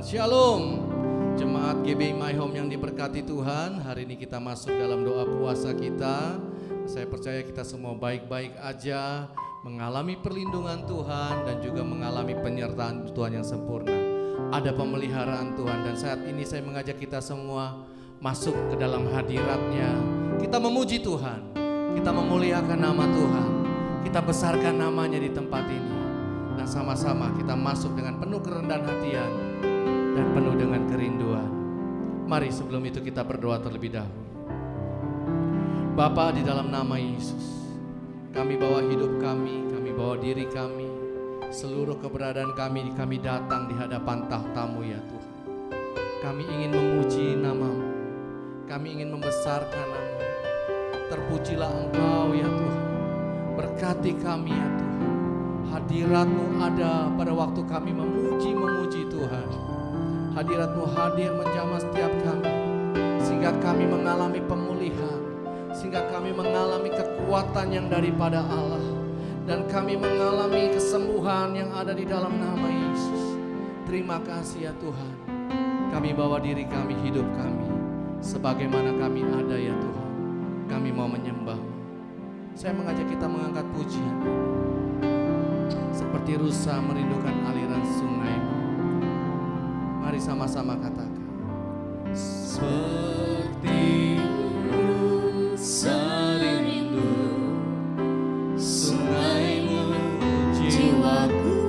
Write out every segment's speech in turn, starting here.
Shalom, jemaat GBI My Home yang diberkati Tuhan. Hari ini kita masuk dalam doa puasa kita. Saya percaya kita semua baik-baik aja, mengalami perlindungan Tuhan dan juga mengalami penyertaan Tuhan yang sempurna. Ada pemeliharaan Tuhan dan saat ini saya mengajak kita semua masuk ke dalam hadirat-Nya. Kita memuji Tuhan, kita memuliakan nama Tuhan, kita besarkan namanya di tempat ini. Dan sama-sama kita masuk dengan penuh kerendahan hatian dan penuh dengan kerinduan. Mari sebelum itu kita berdoa terlebih dahulu. Bapa, di dalam nama Yesus, kami bawa hidup kami bawa diri kami, seluruh keberadaan kami datang di hadapan tahta-Mu ya Tuhan. Kami ingin memuji nama-Mu, kami ingin membesarkan nama-Mu. Terpujilah Engkau ya Tuhan, berkati kami ya Tuhan. Hadirat-Mu ada pada waktu kami memuji Tuhan. Hadirat-Mu hadir menjamah setiap kami, sehingga kami mengalami pemulihan, sehingga kami mengalami kekuatan yang daripada Allah, dan kami mengalami kesembuhan yang ada di dalam nama Yesus. Terima kasih ya Tuhan. Kami bawa diri kami, hidup kami, sebagaimana kami ada ya Tuhan. Kami mau menyembah-Mu. Saya mengajak kita mengangkat pujian seperti rusa merindukan aliran sungai-Mu. Mari sama-sama katakan. Seperti rusa rindu sungai-Mu, jiwaku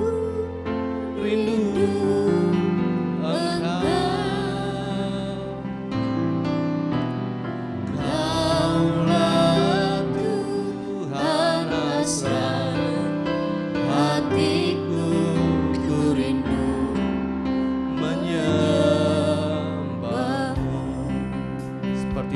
rindu Engkau. Kaulah Tuhan hasrat hatiku, ku rindu menyembah-Mu. Seperti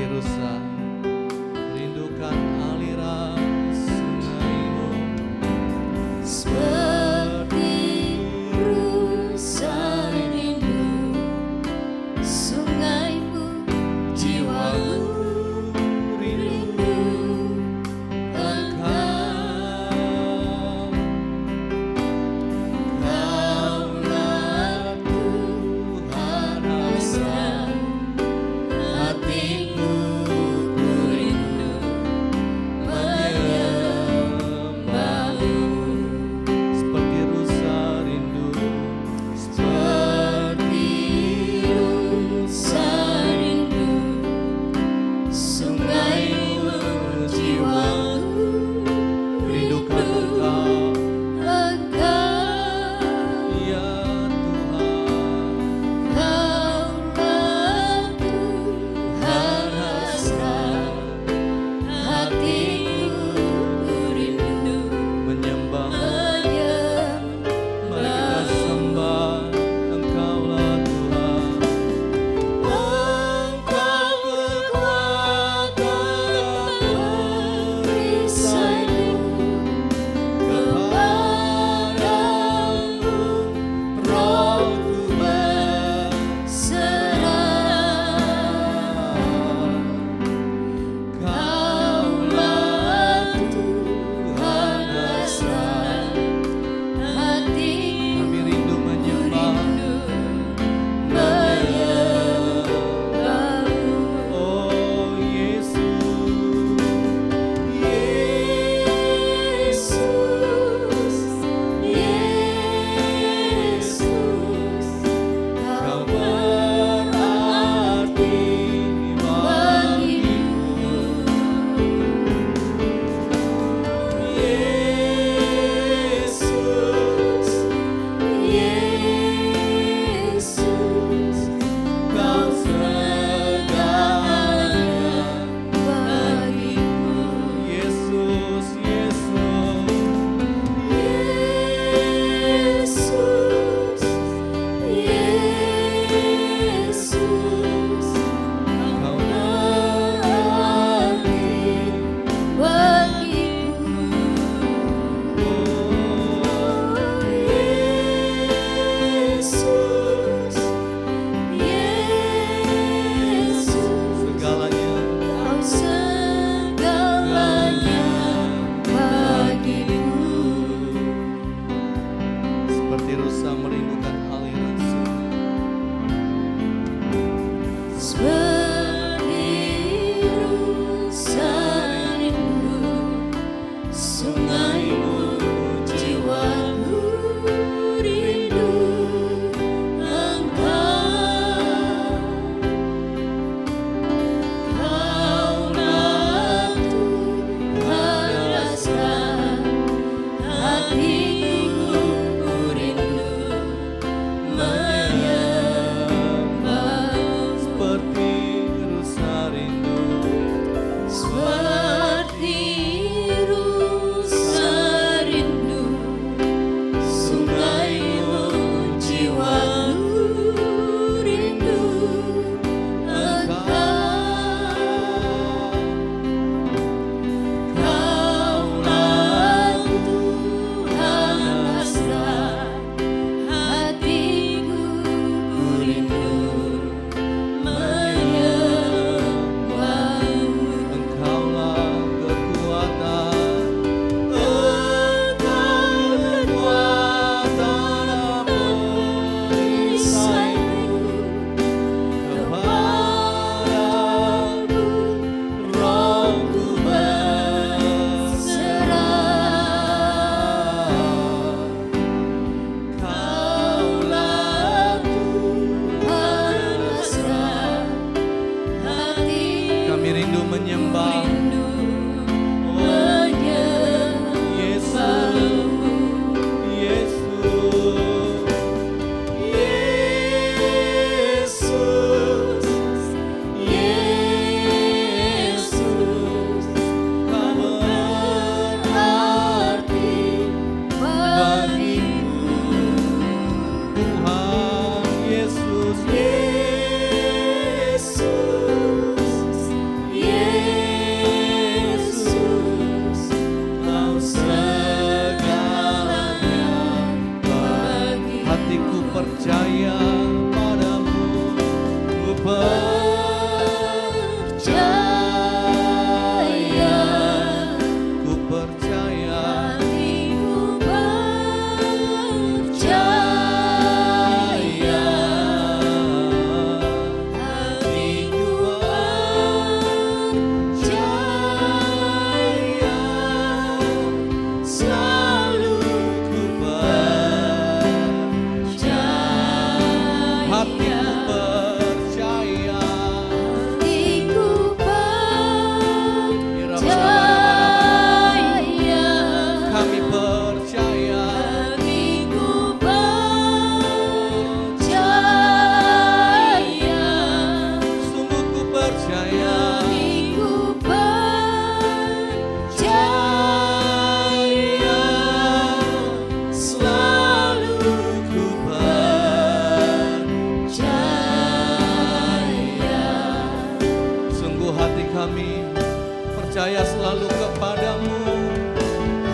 percaya selalu kepadamu.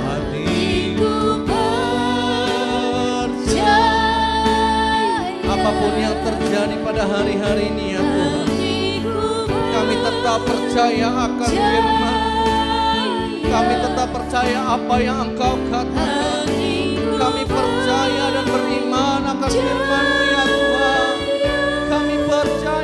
Hatiku percaya. Apapun yang terjadi pada hari-hari ini ya Tuhan, kami tetap percaya akan firman. Kami tetap percaya apa yang Engkau katakan. Kami percaya dan beriman akan firman-Mu ya Tuhan. Kami percaya.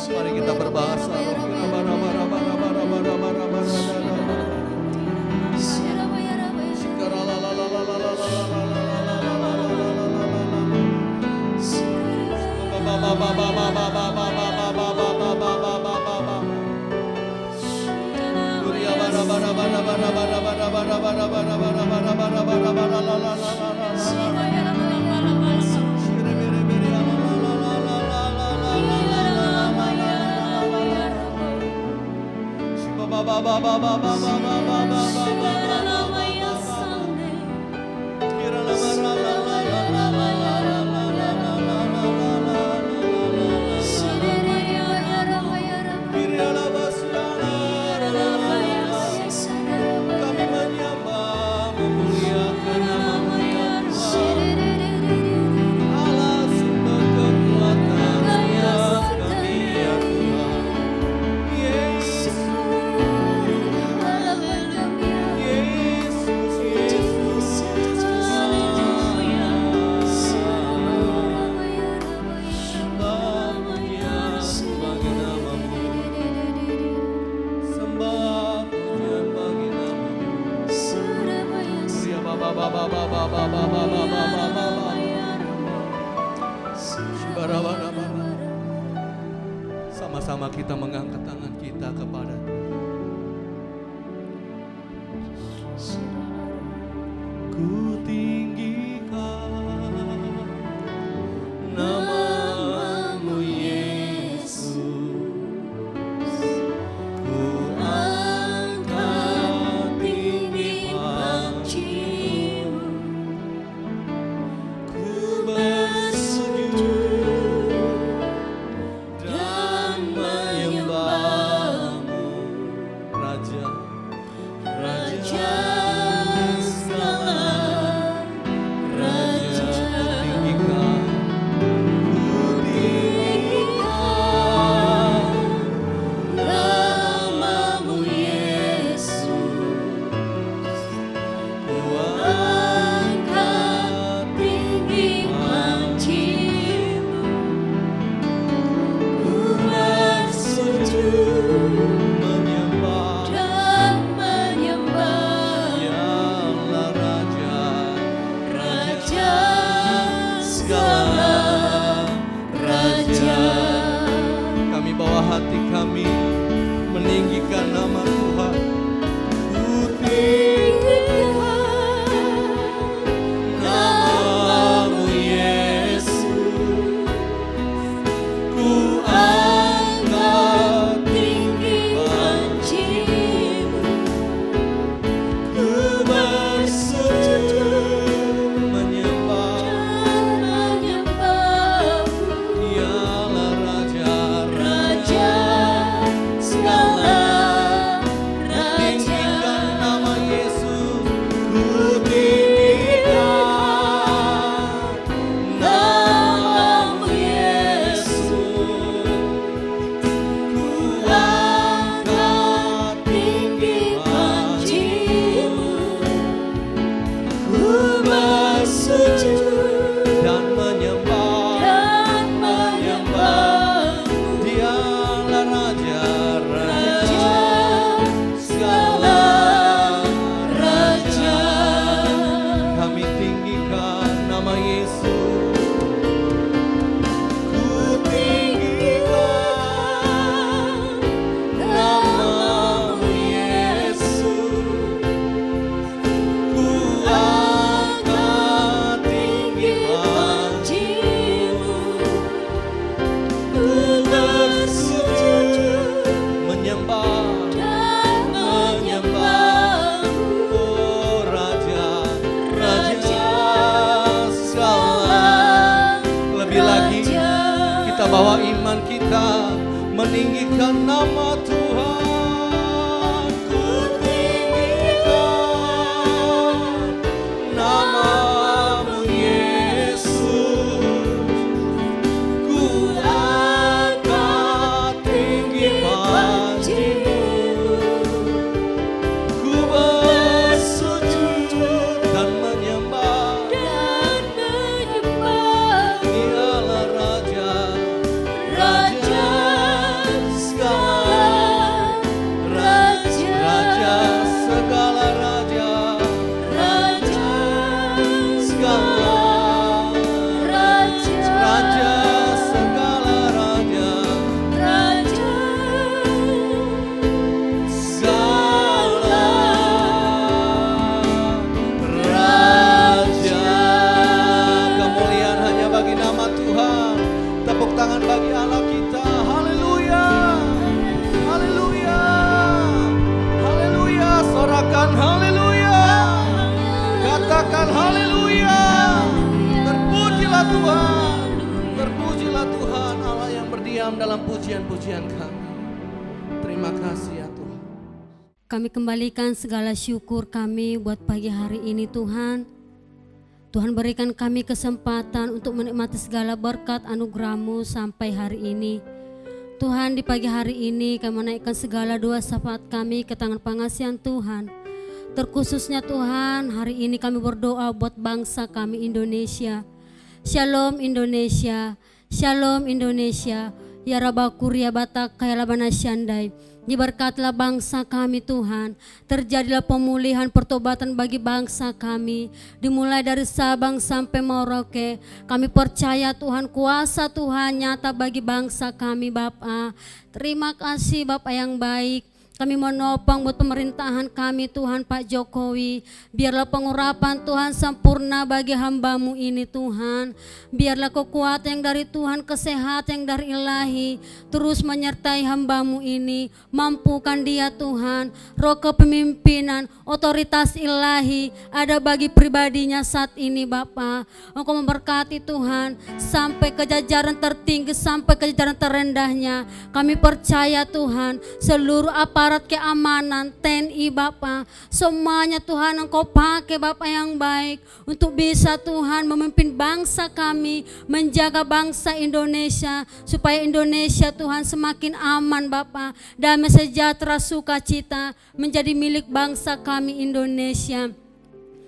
Mari kita berbahasa. Sama-sama kita mengangkat tangan kita kepada Ku tinggikan nama-Mu Yesus. hati kami meninggikan nama Tuhan. Ku tinggikan namamu Yesus, ku angkat tinggi pujimu, ku bersujud menyembah Dialah Raja segala raja. Tinggikan nama Yesus, ku tinggikan namamu Yesus, ku angkat tinggi pujimu, ku bersujud dan menyembah Dialah Raja segala raja. Kami tinggikan nama Yesus, ku tinggikan namamu Yesus, ku angkat tinggi pujimu, ku bersujud menyembah Oh Raja segala. Lebih lagi kita bawa iman kita meninggikan nama Tuhan. Ku tinggikan namamu Yesus, ku angkat tinggi pujimu, ku bersujud dan menyembah Dialah Raja segala dalam pujian-pujian kami. Terima kasih ya Tuhan. Kami kembalikan segala syukur kami buat pagi hari ini Tuhan. Tuhan berikan kami kesempatan untuk menikmati segala berkat anugerah-Mu sampai hari ini. Tuhan, di pagi hari ini kami menaikkan segala doa syafaat kami ke tangan pengasihan Tuhan. Terkhususnya Tuhan, hari ini kami berdoa buat bangsa kami Indonesia. Shalom Indonesia, Shalom Indonesia. Ya Rabakuria Batak Kayalabana Syandai. Diberkatilah bangsa kami Tuhan. Terjadilah pemulihan pertobatan bagi bangsa kami. Dimulai dari Sabang sampai Merauke. Kami percaya Tuhan, kuasa Tuhan nyata bagi bangsa kami Bapa. Terima kasih Bapa yang baik. Kami menopang buat pemerintahan kami Tuhan Pak Jokowi. Biarlah pengurapan Tuhan sempurna bagi hamba-Mu ini Tuhan. Biarlah kekuatan yang dari Tuhan, kesehatan yang dari ilahi terus menyertai hamba-Mu ini. Mampukan dia Tuhan. Roh kepemimpinan, otoritas ilahi ada bagi pribadinya saat ini Bapa. Engkau memberkati Tuhan sampai ke jajaran tertinggi, sampai ke jajaran terendahnya. Kami percaya Tuhan seluruh aparat keamanan, TNI Bapa, semuanya Tuhan Engkau pakai Bapa yang baik untuk bisa Tuhan memimpin bangsa kami, menjaga bangsa Indonesia supaya Indonesia Tuhan semakin aman Bapa, damai sejahtera sukacita menjadi milik bangsa kami Indonesia.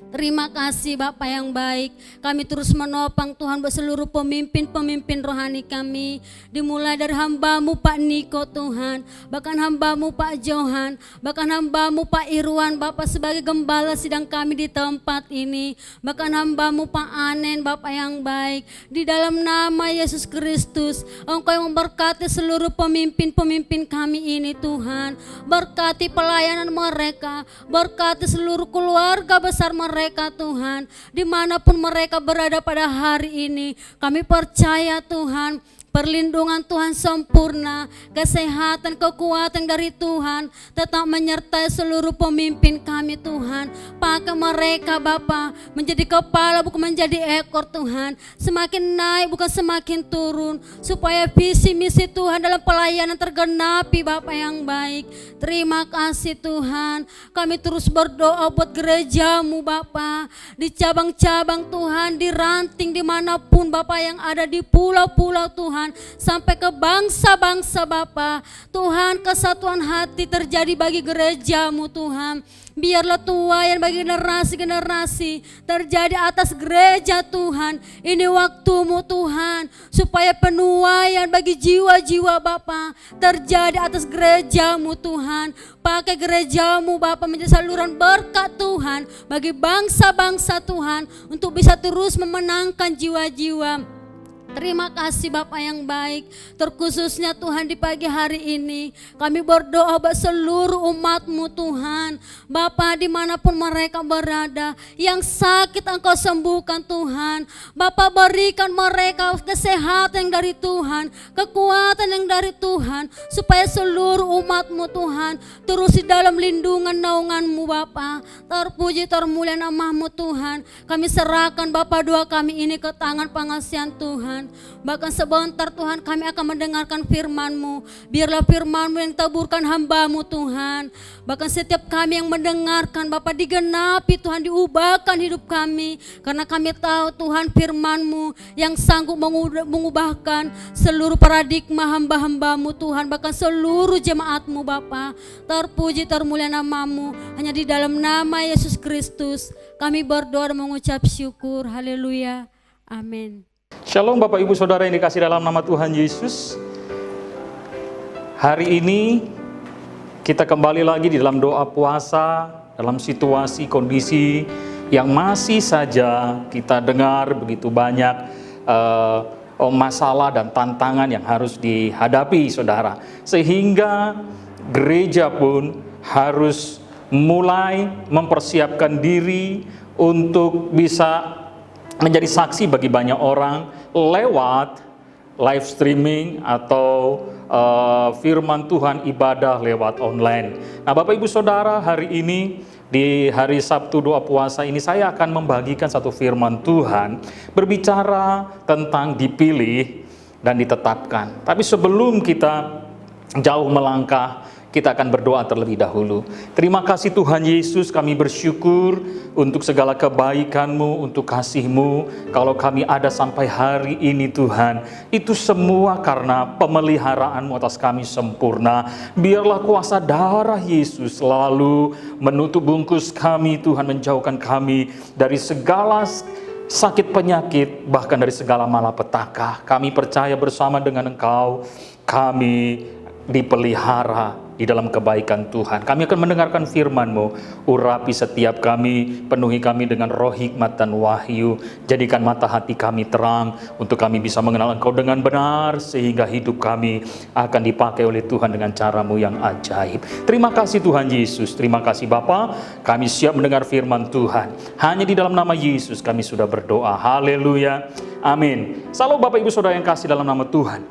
Terima kasih Bapa yang baik. Kami terus menopang Tuhan buat seluruh pemimpin-pemimpin rohani kami. Dimulai dari hamba-Mu Pak Niko Tuhan, bahkan hamba-Mu Pak Johan, bahkan hamba-Mu Pak Irwan Bapak sebagai gembala sidang kami di tempat ini. Bahkan hamba-Mu Pak Anen Bapak yang baik. Di dalam nama Yesus Kristus, Engkau yang memberkati seluruh pemimpin-pemimpin kami ini Tuhan. Berkati pelayanan mereka, berkati seluruh keluarga besar mereka Tuhan, dimanapun mereka berada pada hari ini. Kami percaya Tuhan, perlindungan Tuhan sempurna, kesehatan, kekuatan dari Tuhan tetap menyertai seluruh pemimpin kami Tuhan. Pakai mereka Bapa menjadi kepala bukan menjadi ekor Tuhan, semakin naik bukan semakin turun, supaya visi misi Tuhan dalam pelayanan tergenapi Bapa yang baik. Terima kasih Tuhan, kami terus berdoa buat gereja-Mu Bapa, di cabang-cabang Tuhan, di ranting dimanapun Bapa yang ada di pulau-pulau Tuhan, sampai ke bangsa-bangsa Bapa. Tuhan, kesatuan hati terjadi bagi gereja-Mu Tuhan. Biarlah tuaian bagi generasi-generasi terjadi atas gereja Tuhan. Ini waktu-Mu Tuhan, supaya penuaian bagi jiwa-jiwa Bapa terjadi atas gereja-Mu Tuhan. Pakai gereja-Mu Bapa menjadi saluran berkat Tuhan bagi bangsa-bangsa Tuhan, untuk bisa terus memenangkan jiwa-jiwa. Terima kasih Bapa yang baik. Terkhususnya Tuhan di pagi hari ini kami berdoa buat seluruh umat-Mu Tuhan. Bapa dimanapun mereka berada, yang sakit Engkau sembuhkan Tuhan. Bapa berikan mereka kesehatan yang dari Tuhan, kekuatan yang dari Tuhan, supaya seluruh umat-Mu Tuhan terus di dalam lindungan naungan-Mu Bapa. Terpuji termulia nama-Mu Tuhan. Kami serahkan Bapa doa kami ini ke tangan pengasihan Tuhan. Bahkan sebentar Tuhan kami akan mendengarkan firman-Mu. Biarlah firman-Mu yang taburkan hamba-Mu Tuhan. Bahkan setiap kami yang mendengarkan Bapa digenapi Tuhan, diubahkan hidup kami. Karena kami tahu Tuhan firman-Mu yang sanggup mengubahkan seluruh paradigma hamba-hamba-Mu Tuhan. Bahkan seluruh jemaat-Mu Bapa. Terpuji termulia nama-Mu. Hanya di dalam nama Yesus Kristus kami berdoa dan mengucap syukur. Haleluya. Amin. Shalom Bapak Ibu Saudara yang dikasihi dalam nama Tuhan Yesus. Hari ini kita kembali lagi di dalam doa puasa, dalam situasi kondisi yang masih saja kita dengar begitu banyak masalah dan tantangan yang harus dihadapi saudara. Sehingga gereja pun harus mulai mempersiapkan diri untuk bisa menjadi saksi bagi banyak orang lewat live streaming atau firman Tuhan ibadah lewat online. Nah Bapak Ibu Saudara, hari ini di hari Sabtu doa puasa ini saya akan membagikan satu firman Tuhan berbicara tentang dipilih dan ditetapkan. Tapi sebelum kita jauh melangkah, kita akan berdoa terlebih dahulu. Terima kasih Tuhan Yesus, kami bersyukur untuk segala kebaikan-Mu, untuk kasih-Mu. Kalau kami ada sampai hari ini Tuhan, itu semua karena pemeliharaan-Mu atas kami sempurna. Biarlah kuasa darah Yesus selalu menutup bungkus kami Tuhan, menjauhkan kami dari segala sakit penyakit, bahkan dari segala malapetaka. Kami percaya bersama dengan Engkau, kami dipelihara di dalam kebaikan Tuhan. Kami akan mendengarkan firman-Mu. Urapi setiap kami, penuhi kami dengan roh hikmat dan wahyu. Jadikan mata hati kami terang untuk kami bisa mengenal Engkau dengan benar, sehingga hidup kami akan dipakai oleh Tuhan dengan cara-Mu yang ajaib. Terima kasih Tuhan Yesus. Terima kasih Bapa. Kami siap mendengar firman Tuhan. Hanya di dalam nama Yesus kami sudah berdoa. Haleluya. Amin. Salam Bapak Ibu Saudara yang kasih dalam nama Tuhan.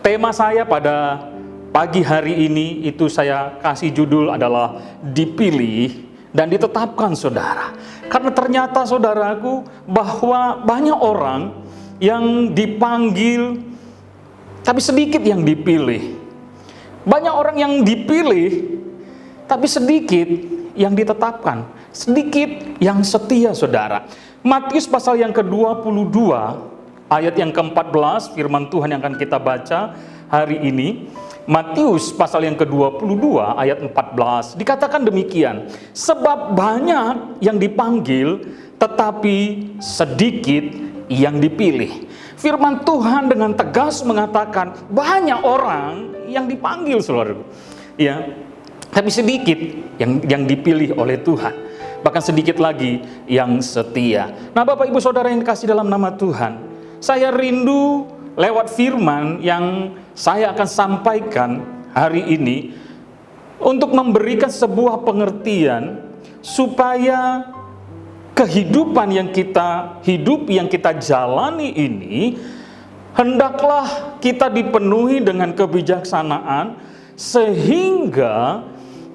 Tema saya pada pagi hari ini itu saya kasih judul adalah dipilih dan ditetapkan saudara. Karena ternyata saudaraku bahwa banyak orang yang dipanggil tapi sedikit yang dipilih. Banyak orang yang dipilih tapi sedikit yang ditetapkan. Sedikit yang setia saudara. Matius pasal yang ke-22 ayat yang ke-14 firman Tuhan yang akan kita baca hari ini. Matius pasal yang ke-22 ayat 14 dikatakan demikian, sebab banyak yang dipanggil tetapi sedikit yang dipilih. Firman Tuhan dengan tegas mengatakan banyak orang yang dipanggil, saudara, ya, tapi sedikit yang dipilih oleh Tuhan. Bahkan sedikit lagi yang setia. Nah, Bapak Ibu Saudara yang dikasih dalam nama Tuhan, saya rindu lewat firman yang saya akan sampaikan hari ini untuk memberikan sebuah pengertian supaya kehidupan yang kita hidup, yang kita jalani ini, hendaklah kita dipenuhi dengan kebijaksanaan sehingga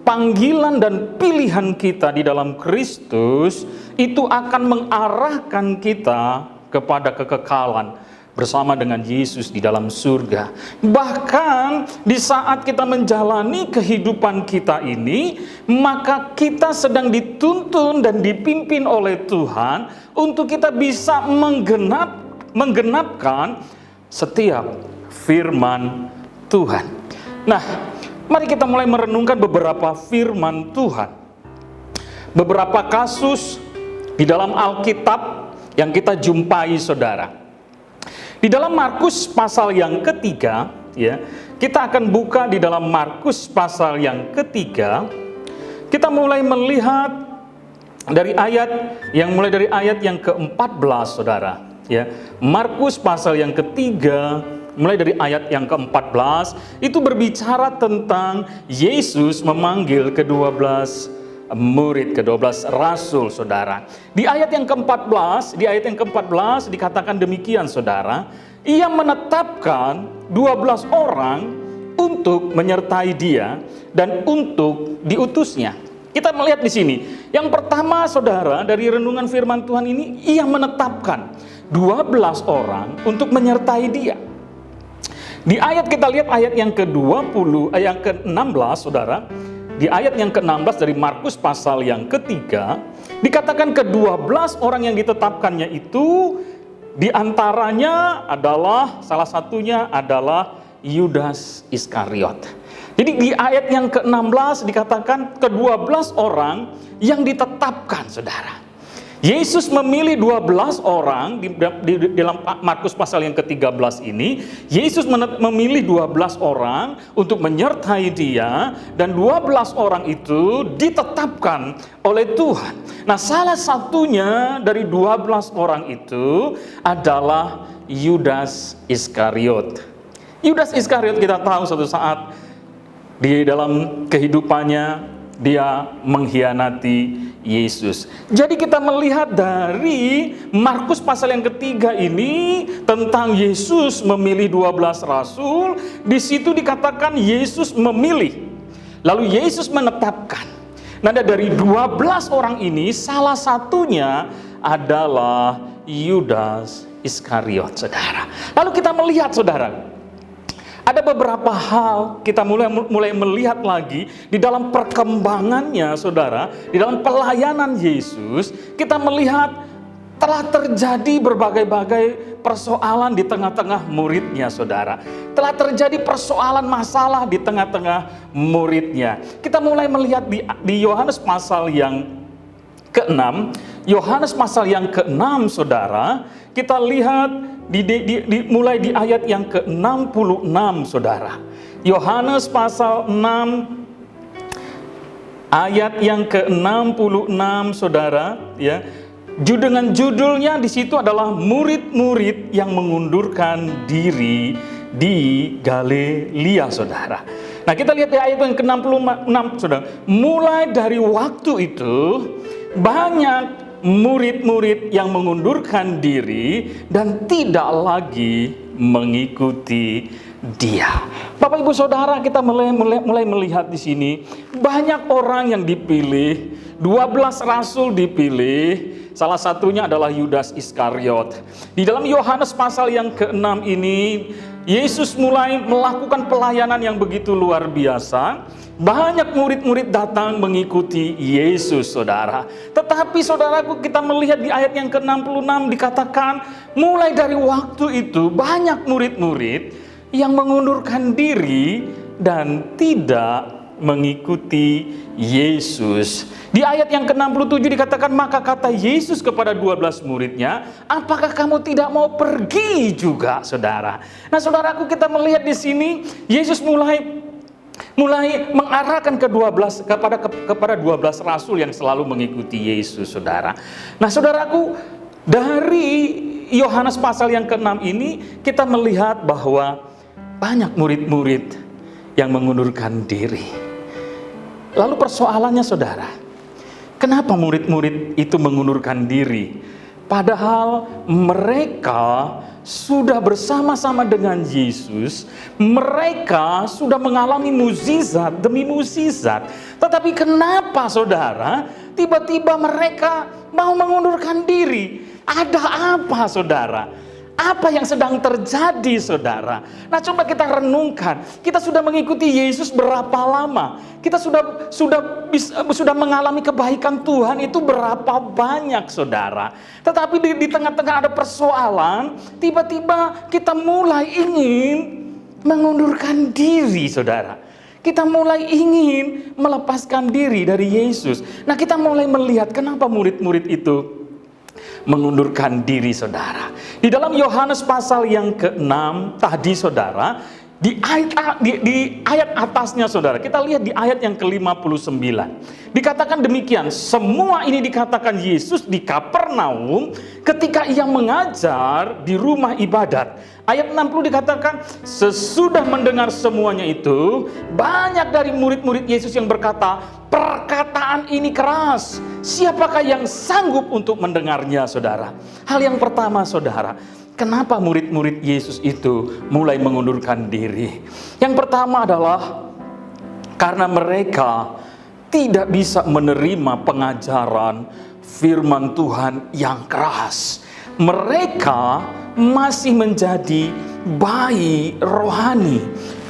panggilan dan pilihan kita di dalam Kristus itu akan mengarahkan kita kepada kekekalan bersama dengan Yesus di dalam surga. Bahkan di saat kita menjalani kehidupan kita ini, maka kita sedang dituntun dan dipimpin oleh Tuhan untuk kita bisa menggenapkan setiap firman Tuhan. Nah, mari kita mulai merenungkan beberapa firman Tuhan. Beberapa kasus di dalam Alkitab yang kita jumpai, saudara. Di dalam Markus pasal yang ketiga, ya, kita akan buka di dalam Markus pasal yang ketiga. Kita mulai melihat dari ayat yang ke-14, saudara. Ya, Markus pasal yang ketiga, mulai dari ayat yang ke-14, itu berbicara tentang Yesus memanggil ke-12 murid, ke-12 rasul, saudara. Di ayat yang ke-14, dikatakan demikian, saudara. Ia menetapkan 12 orang untuk menyertai dia dan untuk diutusnya. Kita melihat di sini. Yang pertama, saudara, dari renungan firman Tuhan ini, ia menetapkan 12 orang untuk menyertai dia. Di ayat, kita lihat ayat yang ke-20, yang ke-16, saudara. Di ayat yang ke-16 dari Markus pasal yang ketiga, dikatakan ke-12 orang yang ditetapkannya itu, diantaranya adalah, salah satunya adalah Yudas Iskariot. Jadi di ayat yang ke-16 dikatakan ke-12 orang yang ditetapkan, saudara. Yesus memilih 12 orang di dalam Markus pasal yang ke-13 ini. Yesus memilih 12 orang untuk menyertai dia, dan 12 orang itu ditetapkan oleh Tuhan. Nah, salah satunya dari 12 orang itu adalah Yudas Iskariot. Yudas Iskariot, kita tahu suatu saat di dalam kehidupannya dia mengkhianati Yesus. Jadi kita melihat dari Markus pasal yang ketiga ini tentang Yesus memilih 12 rasul. Di situ dikatakan Yesus memilih, lalu Yesus menetapkan. Nah, dari 12 orang ini salah satunya adalah Yudas Iskariot, saudara. Lalu kita melihat, saudara, ada beberapa hal kita mulai melihat lagi di dalam perkembangannya, saudara. Di dalam pelayanan Yesus, kita melihat telah terjadi berbagai-bagai persoalan di tengah-tengah muridnya, saudara. Telah terjadi persoalan, masalah di tengah-tengah muridnya. Kita mulai melihat di Yohanes pasal yang ke-6. Yohanes pasal yang ke-6, saudara. Kita lihat mulai di ayat yang ke-66, saudara. Yohanes pasal 6 ayat yang ke-66, saudara, ya. Dengan judulnya di situ adalah murid-murid yang mengundurkan diri di Galilea, saudara. Nah, kita lihat di ayat yang ke-66, saudara. Mulai dari waktu itu banyak murid-murid yang mengundurkan diri dan tidak lagi mengikuti dia. Bapak Ibu Saudara, kita mulai melihat di sini banyak orang yang dipilih, 12 rasul dipilih, salah satunya adalah Yudas Iskariot. Di dalam Yohanes pasal yang ke-6 ini, Yesus mulai melakukan pelayanan yang begitu luar biasa. Banyak murid-murid datang mengikuti Yesus, saudara. Tetapi saudaraku, kita melihat di ayat yang ke-66 dikatakan mulai dari waktu itu banyak murid-murid yang mengundurkan diri dan tidak mengikuti Yesus. Di ayat yang ke-67 dikatakan, maka kata Yesus kepada 12 muridnya, apakah kamu tidak mau pergi juga, saudara? Nah, saudaraku, kita melihat di sini Yesus mulai mengarahkan kepada 12 rasul yang selalu mengikuti Yesus, saudara. Nah, saudaraku, dari Yohanes pasal yang ke-6 ini kita melihat bahwa banyak murid-murid yang mengundurkan diri. Lalu persoalannya, saudara, kenapa murid-murid itu mengundurkan diri? Padahal mereka sudah bersama-sama dengan Yesus, mereka sudah mengalami mukjizat demi mukjizat. Tetapi kenapa, saudara, tiba-tiba mereka mau mengundurkan diri? Ada apa, saudara? Apa yang sedang terjadi, saudara? Nah, coba kita renungkan. Kita sudah mengikuti Yesus berapa lama? Kita sudah mengalami kebaikan Tuhan itu berapa banyak, saudara? Tetapi di tengah-tengah ada persoalan, tiba-tiba kita mulai ingin mengundurkan diri, saudara. Kita mulai ingin melepaskan diri dari Yesus. Nah, kita mulai melihat kenapa murid-murid itu mengundurkan diri, saudara. Di dalam Yohanes pasal yang ke-6 tadi, saudara, di ayat atasnya, saudara, kita lihat di ayat yang ke-59. Dikatakan demikian, semua ini dikatakan Yesus di Kapernaum ketika ia mengajar di rumah ibadat. Ayat 60 dikatakan, sesudah mendengar semuanya itu, banyak dari murid-murid Yesus yang berkata, perkataan ini keras, siapakah yang sanggup untuk mendengarnya, saudara? Hal yang pertama, saudara, kenapa murid-murid Yesus itu mulai mengundurkan diri? Yang pertama adalah karena mereka tidak bisa menerima pengajaran firman Tuhan yang keras. Mereka masih menjadi bayi rohani.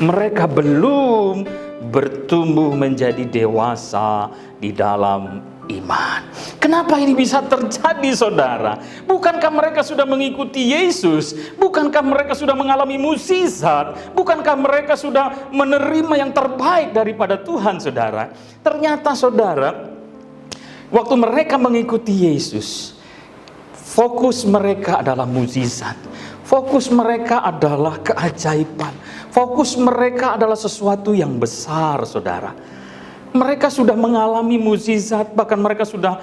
Mereka belum bertumbuh menjadi dewasa di dalam iman. Kenapa ini bisa terjadi, saudara? Bukankah mereka sudah mengikuti Yesus? Bukankah mereka sudah mengalami mukjizat? Bukankah mereka sudah menerima yang terbaik daripada Tuhan, saudara? Ternyata, saudara, waktu mereka mengikuti Yesus, fokus mereka adalah mukjizat. Fokus mereka adalah keajaiban. Fokus mereka adalah sesuatu yang besar, saudara. Mereka sudah mengalami mukjizat, bahkan mereka sudah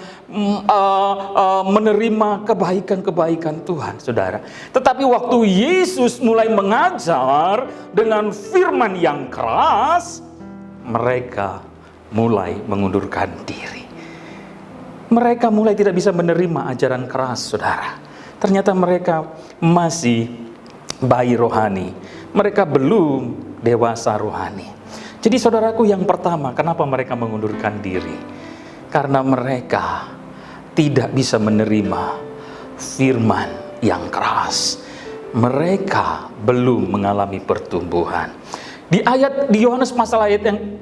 menerima kebaikan-kebaikan Tuhan, saudara. Tetapi waktu Yesus mulai mengajar dengan firman yang keras, mereka mulai mengundurkan diri. Mereka mulai tidak bisa menerima ajaran keras, saudara. Ternyata mereka masih bayi rohani. Mereka belum dewasa rohani. Jadi, saudaraku, yang pertama, kenapa mereka mengundurkan diri? Karena mereka tidak bisa menerima firman yang keras. Mereka belum mengalami pertumbuhan. Di Yohanes pasal 6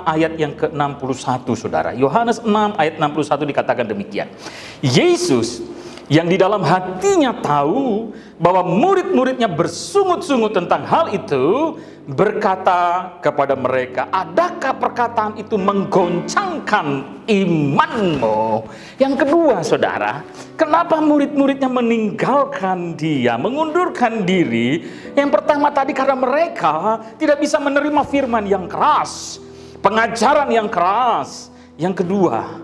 ayat yang ke-61, saudara. Yohanes 6 ayat 61 dikatakan demikian. Yesus yang di dalam hatinya tahu bahwa murid-muridnya bersungut-sungut tentang hal itu, berkata kepada mereka, adakah perkataan itu menggoncangkan imanmu? Yang kedua, saudara, kenapa murid-muridnya meninggalkan dia, mengundurkan diri? Yang pertama tadi karena mereka tidak bisa menerima firman yang keras, pengajaran yang keras. Yang kedua,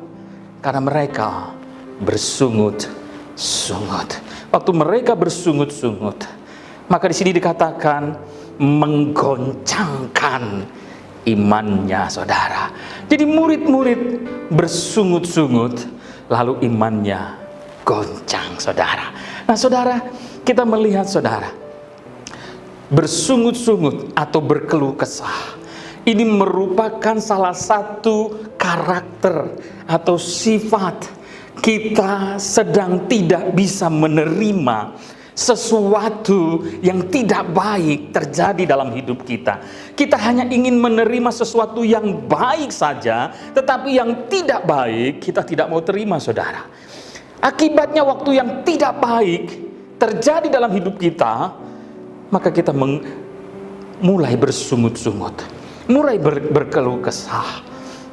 karena mereka bersungut-sungut. Waktu mereka bersungut-sungut, maka di sini dikatakan menggoncangkan imannya, saudara. Jadi murid-murid bersungut-sungut, lalu imannya goncang, saudara. Nah, saudara, kita melihat, saudara, bersungut-sungut atau berkeluh kesah, ini merupakan salah satu karakter atau sifat kita sedang tidak bisa menerima sesuatu yang tidak baik terjadi dalam hidup kita. Kita hanya ingin menerima sesuatu yang baik saja, tetapi yang tidak baik kita tidak mau terima, saudara. Akibatnya waktu yang tidak baik terjadi dalam hidup kita, maka kita mulai bersungut-sungut, mulai berkeluh kesah,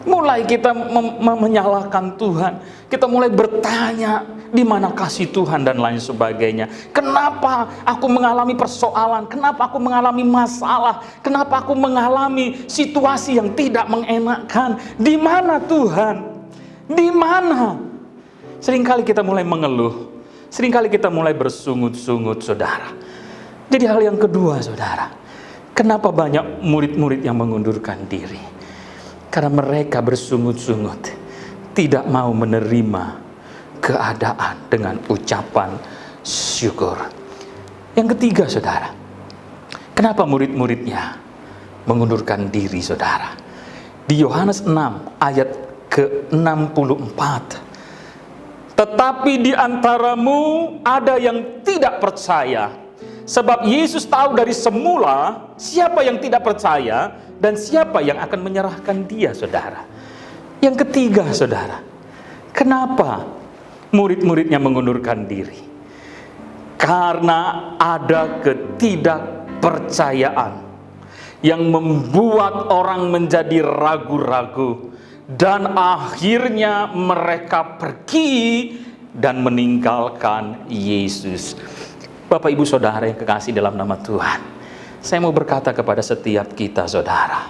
mulai kita menyalahkan Tuhan, kita mulai bertanya di mana kasih Tuhan dan lain sebagainya. Kenapa aku mengalami persoalan? Kenapa aku mengalami masalah? Kenapa aku mengalami situasi yang tidak mengenakan? Di mana Tuhan? Di mana? Seringkali kita mulai mengeluh, seringkali kita mulai bersungut-sungut, saudara. Jadi hal yang kedua, saudara, kenapa banyak murid-murid yang mengundurkan diri? Karena mereka bersungut-sungut, tidak mau menerima keadaan dengan ucapan syukur. Yang ketiga, saudara, kenapa murid-muridnya mengundurkan diri, saudara? Di Yohanes 6 ayat ke-64, tetapi di antaramu ada yang tidak percaya, sebab Yesus tahu dari semula siapa yang tidak percaya dan siapa yang akan menyerahkan dia, saudara. Yang ketiga, saudara, kenapa murid-muridnya mengundurkan diri? Karena ada ketidakpercayaan yang membuat orang menjadi ragu-ragu, dan akhirnya mereka pergi dan meninggalkan Yesus. Bapak, Ibu, Saudara yang kekasih dalam nama Tuhan, saya mau berkata kepada setiap kita, saudara,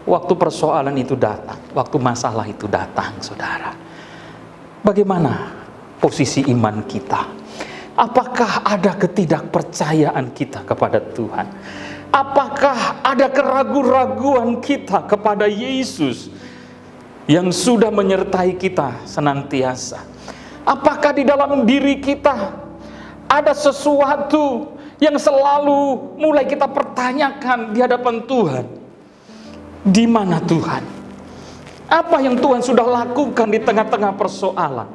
waktu persoalan itu datang, waktu masalah itu datang, saudara, bagaimana posisi iman kita? Apakah ada ketidakpercayaan kita kepada Tuhan? Apakah ada keraguan-raguan kita kepada Yesus yang sudah menyertai kita senantiasa? Apakah di dalam diri kita ada sesuatu yang selalu mulai kita pertanyakan di hadapan Tuhan? Di mana Tuhan? Apa yang Tuhan sudah lakukan di tengah-tengah persoalan?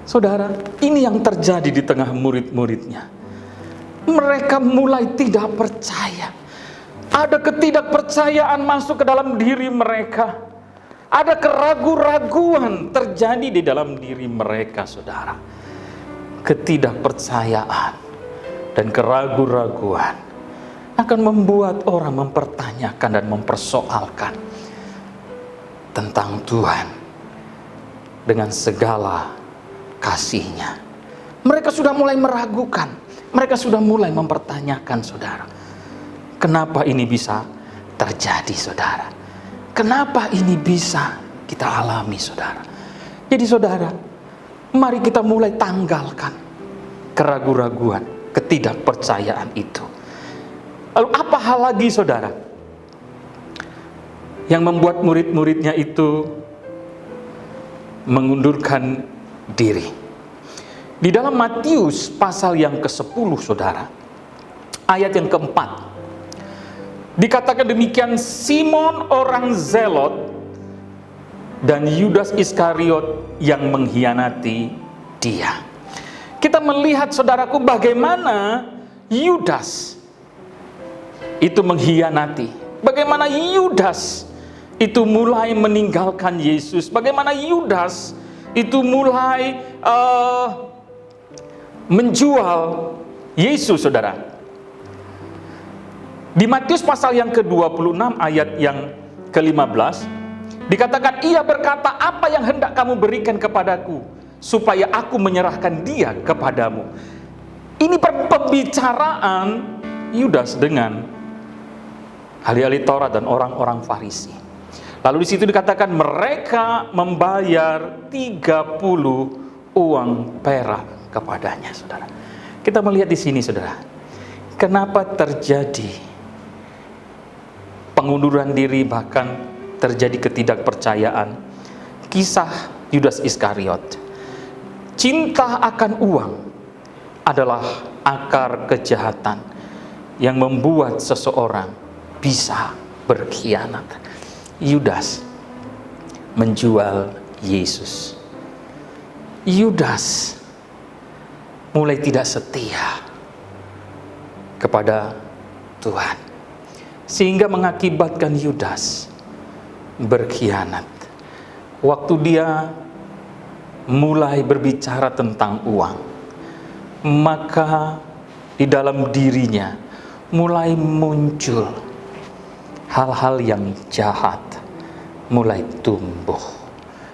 Saudara, ini yang terjadi di tengah murid-muridnya. Mereka mulai tidak percaya. Ada ketidakpercayaan masuk ke dalam diri mereka. Ada keraguan-raguan terjadi di dalam diri mereka, saudara. Ketidakpercayaan dan keraguan-raguan akan membuat orang mempertanyakan dan mempersoalkan tentang Tuhan dengan segala kasih-Nya. Mereka sudah mulai meragukan, mereka sudah mulai mempertanyakan, saudara. Kenapa ini bisa terjadi, saudara? Kenapa ini bisa kita alami, saudara? Jadi, saudara, mari kita mulai tanggalkan keraguan-raguan, ketidakpercayaan itu. Lalu apa hal lagi, saudara, yang membuat murid-muridnya itu mengundurkan diri? Di dalam Matius pasal yang ke-10, saudara, ayat yang ke-4, dikatakan demikian, Simon orang Zelot dan Yudas Iskariot yang mengkhianati dia. Kita melihat, saudaraku, bagaimana Yudas itu mengkhianati, bagaimana Yudas itu mulai meninggalkan Yesus, bagaimana Yudas itu mulai menjual Yesus, saudara. Di Matius pasal yang ke-26 ayat yang ke-15 dikatakan, ia berkata, apa yang hendak kamu berikan kepadaku supaya aku menyerahkan dia kepadamu? Ini pembicaraan Yudas dengan ahli-ahli Taurat dan orang-orang Farisi. Lalu di situ dikatakan mereka membayar 30 uang perak kepadanya, saudara. Kita melihat di sini, saudara, kenapa terjadi pengunduran diri, bahkan terjadi ketidakpercayaan. Kisah Yudas Iskariot. Cinta akan uang adalah akar kejahatan yang membuat seseorang bisa berkhianat. Yudas menjual Yesus. Yudas mulai tidak setia kepada Tuhan, sehingga mengakibatkan Yudas berkhianat. Waktu dia mulai berbicara tentang uang, maka di dalam dirinya mulai muncul hal-hal yang jahat, mulai tumbuh.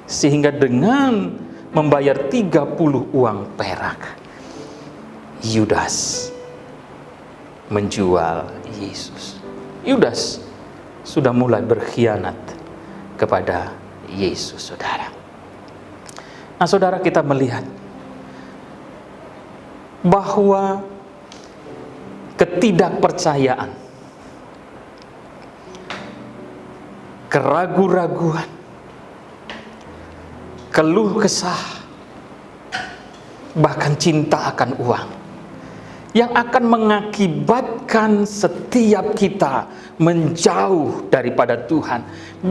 Sehingga dengan membayar 30 uang perak, Yudas menjual Yesus. Yudas sudah mulai berkhianat kepada Yesus, saudara. Nah, saudara, kita melihat bahwa ketidakpercayaan, keraguan-raguan, keluh kesah, bahkan cinta akan uang yang akan mengakibatkan setiap kita menjauh daripada Tuhan.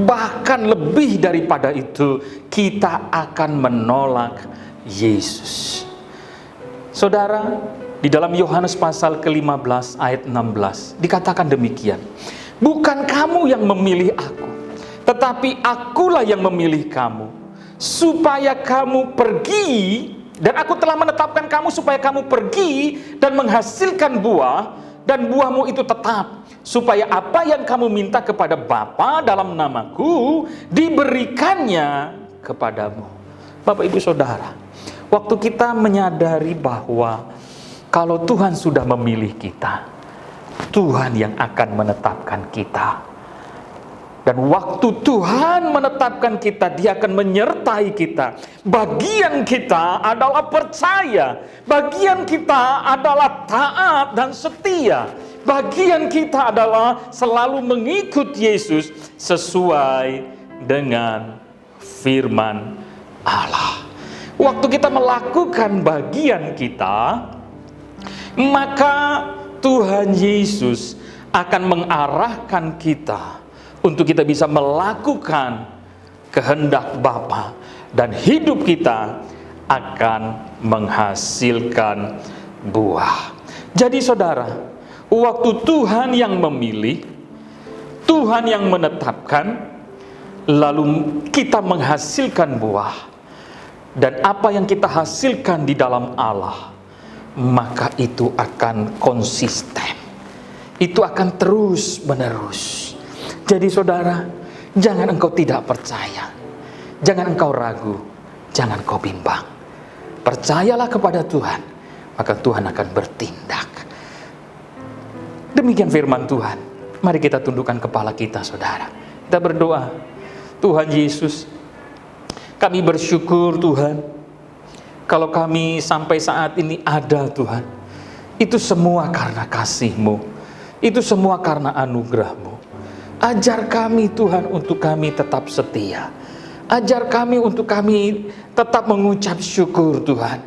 Bahkan lebih daripada itu, kita akan menolak Yesus. Saudara, di dalam Yohanes pasal ke-15 ayat 16 dikatakan demikian. Bukan kamu yang memilih aku, tetapi akulah yang memilih kamu, supaya kamu pergi. Dan aku telah menetapkan kamu supaya kamu pergi dan menghasilkan buah, dan buahmu itu tetap, supaya apa yang kamu minta kepada Bapa dalam namaku diberikannya kepadamu. Bapak, Ibu, Saudara, waktu kita menyadari bahwa kalau Tuhan sudah memilih kita, Tuhan yang akan menetapkan kita. Dan waktu Tuhan menetapkan kita, Dia akan menyertai kita. Bagian kita adalah percaya. Bagian kita adalah taat dan setia. Bagian kita adalah selalu mengikut Yesus sesuai dengan firman Allah. Waktu kita melakukan bagian kita, maka Tuhan Yesus akan mengarahkan kita untuk kita bisa melakukan kehendak Bapa, dan hidup kita akan menghasilkan buah. Jadi saudara, waktu Tuhan yang memilih, Tuhan yang menetapkan, lalu kita menghasilkan buah, dan apa yang kita hasilkan di dalam Allah, maka itu akan konsisten, itu akan terus menerus. Jadi saudara, jangan engkau tidak percaya, jangan engkau ragu, jangan engkau bimbang. Percayalah kepada Tuhan, maka Tuhan akan bertindak. Demikian firman Tuhan. Mari kita tundukkan kepala kita, saudara. Kita berdoa. Tuhan Yesus, kami bersyukur Tuhan, kalau kami sampai saat ini ada Tuhan, itu semua karena kasih-Mu, itu semua karena anugerah-Mu. Ajar kami Tuhan untuk kami tetap setia. Ajar kami untuk kami tetap mengucap syukur Tuhan.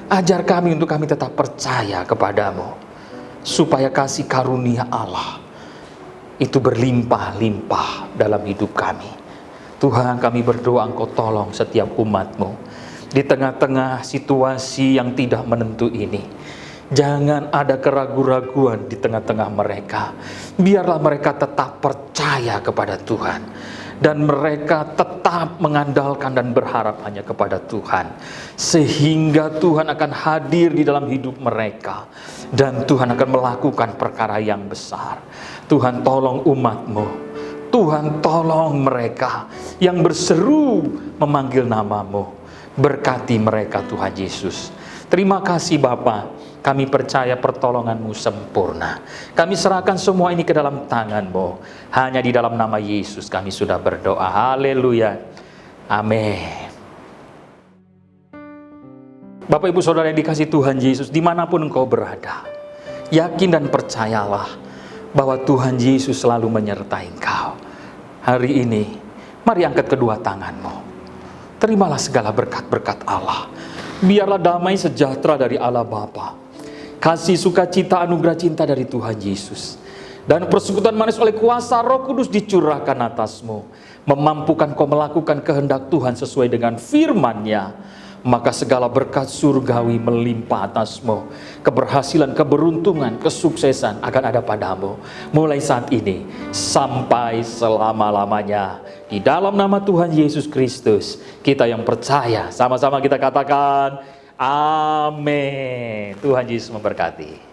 Ajar kami untuk kami tetap percaya kepadamu, supaya kasih karunia Allah itu berlimpah-limpah dalam hidup kami. Tuhan, kami berdoa Engkau tolong setiap umat-Mu di tengah-tengah situasi yang tidak menentu ini. Jangan ada keraguan-raguan di tengah-tengah mereka. Biarlah mereka tetap percaya kepada Tuhan, dan mereka tetap mengandalkan dan berharap hanya kepada Tuhan, sehingga Tuhan akan hadir di dalam hidup mereka, dan Tuhan akan melakukan perkara yang besar. Tuhan, tolong umat-Mu. Tuhan, tolong mereka yang berseru memanggil nama-Mu. Berkati mereka Tuhan Yesus. Terima kasih Bapa. Kami percaya pertolongan-Mu sempurna. Kami serahkan semua ini ke dalam tangan-Mu. Hanya di dalam nama Yesus kami sudah berdoa. Haleluya. Amin. Bapak, Ibu, Saudara yang dikasihi Tuhan Yesus, dimanapun engkau berada, yakin dan percayalah bahwa Tuhan Yesus selalu menyertai engkau. Hari ini, mari angkat kedua tanganmu. Terimalah segala berkat-berkat Allah. Biarlah damai sejahtera dari Allah Bapa, kasih sukacita anugerah cinta dari Tuhan Yesus, dan persekutuan manis oleh kuasa Roh Kudus dicurahkan atasmu, memampukan kau melakukan kehendak Tuhan sesuai dengan firman-Nya. Maka segala berkat surgawi melimpah atasmu. Keberhasilan, keberuntungan, kesuksesan akan ada padamu mulai saat ini sampai selama-lamanya. Di dalam nama Tuhan Yesus Kristus, kita yang percaya, sama-sama kita katakan amin. Tuhan Yesus memberkati.